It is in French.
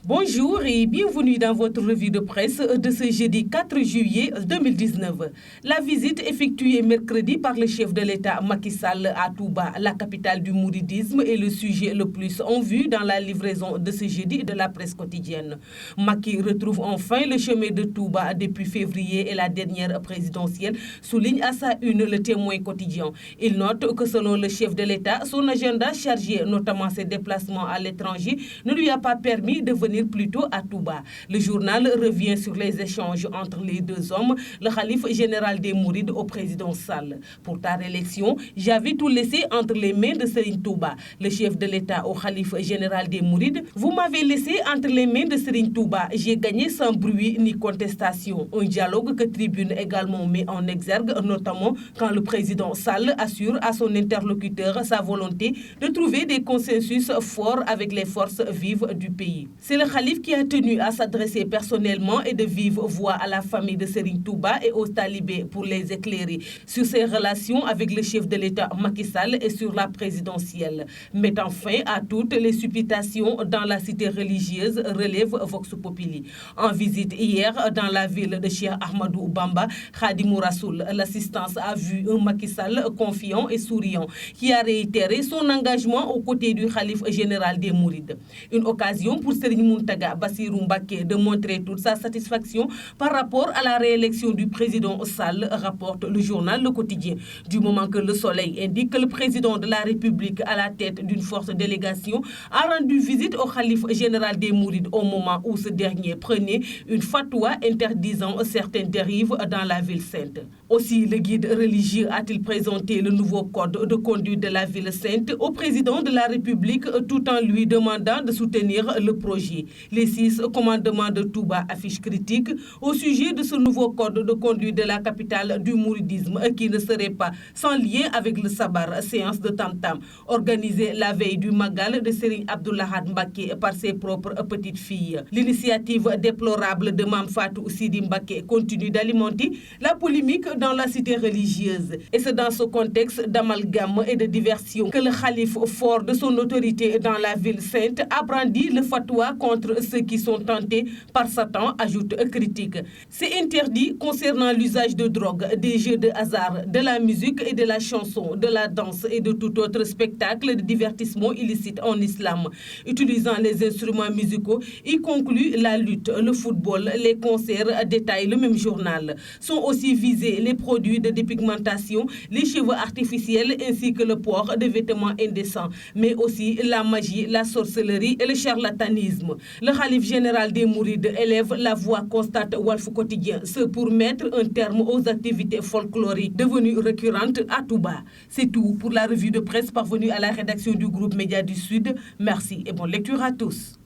Bonjour et bienvenue dans votre revue de presse de ce jeudi 4 juillet 2019. La visite effectuée mercredi par le chef de l'État Macky Sall à Touba, la capitale du mouridisme, est le sujet le plus en vue dans la livraison de ce jeudi de la presse quotidienne. Macky retrouve enfin le chemin de Touba depuis février et la dernière présidentielle, souligne à sa une le Témoin quotidien. Il note que selon le chef de l'État, son agenda chargé, notamment ses déplacements à l'étranger, ne lui a pas permis de venir plutôt à Touba. Le journal revient sur les échanges entre les deux hommes, le khalife général des Mourides au président Sall. Pour ta réélection, j'avais tout laissé entre les mains de Serigne Touba. Le chef de l'État au khalife général des Mourides, vous m'avez laissé entre les mains de Serigne Touba. J'ai gagné sans bruit ni contestation. Un dialogue que Tribune également met en exergue, notamment quand le président Sall assure à son interlocuteur sa volonté de trouver des consensus forts avec les forces vives du pays. C'est le khalife qui a tenu à s'adresser personnellement et de vive voix à la famille de Serigne Touba et aux talibés pour les éclairer sur ses relations avec le chef de l'État Macky Sall et sur la présidentielle. Mettant fin à toutes les supputations dans la cité religieuse, relève Vox Populi. En visite hier dans la ville de Cheikh Ahmadou Bamba, Khadimou Rassoul, l'assistance a vu un Macky Sall confiant et souriant qui a réitéré son engagement aux côtés du khalife général des Mourides. Une occasion pour Serigne Mountaga Bassirou Mbacké de montrer toute sa satisfaction par rapport à la réélection du président Sall, rapporte le journal Le Quotidien. Du moment que Le Soleil indique que le président de la République à la tête d'une forte délégation a rendu visite au khalife général des Mourides au moment où ce dernier prenait une fatwa interdisant certaines dérives dans la ville sainte. Aussi, le guide religieux a-t-il présenté le nouveau code de conduite de la ville sainte au président de la République tout en lui demandant de soutenir le projet. Les 6 commandements de Touba affichent critique au sujet de ce nouveau code de conduite de la capitale du mouridisme qui ne serait pas sans lien avec le sabar, séance de tam-tam, organisée la veille du Magal de Serigne Abdou Lahad Mbacké par ses propres petites filles. L'initiative déplorable de Mame Fatou Sidi Mbacké continue d'alimenter la polémique dans la cité religieuse. Et c'est dans ce contexte d'amalgame et de diversion que le khalife, fort de son autorité dans la ville sainte, a brandi le fatwa contre ceux qui sont tentés par Satan, ajoute critique. C'est interdit concernant l'usage de drogue, des jeux de hasard, de la musique et de la chanson, de la danse et de tout autre spectacle de divertissement illicite en islam. Utilisant les instruments musicaux, y conclut la lutte, le football, les concerts, détaille le même journal. Sont aussi visés les produits de dépigmentation, les cheveux artificiels ainsi que le port de vêtements indécents, mais aussi la magie, la sorcellerie et le charlatanisme. Le khalife général des Mourides élève la voix, constate Walf Quotidien, ce pour mettre un terme aux activités folkloriques devenues récurrentes à Touba. C'est tout pour la revue de presse parvenue à la rédaction du groupe Média du Sud. Merci et bonne lecture à tous.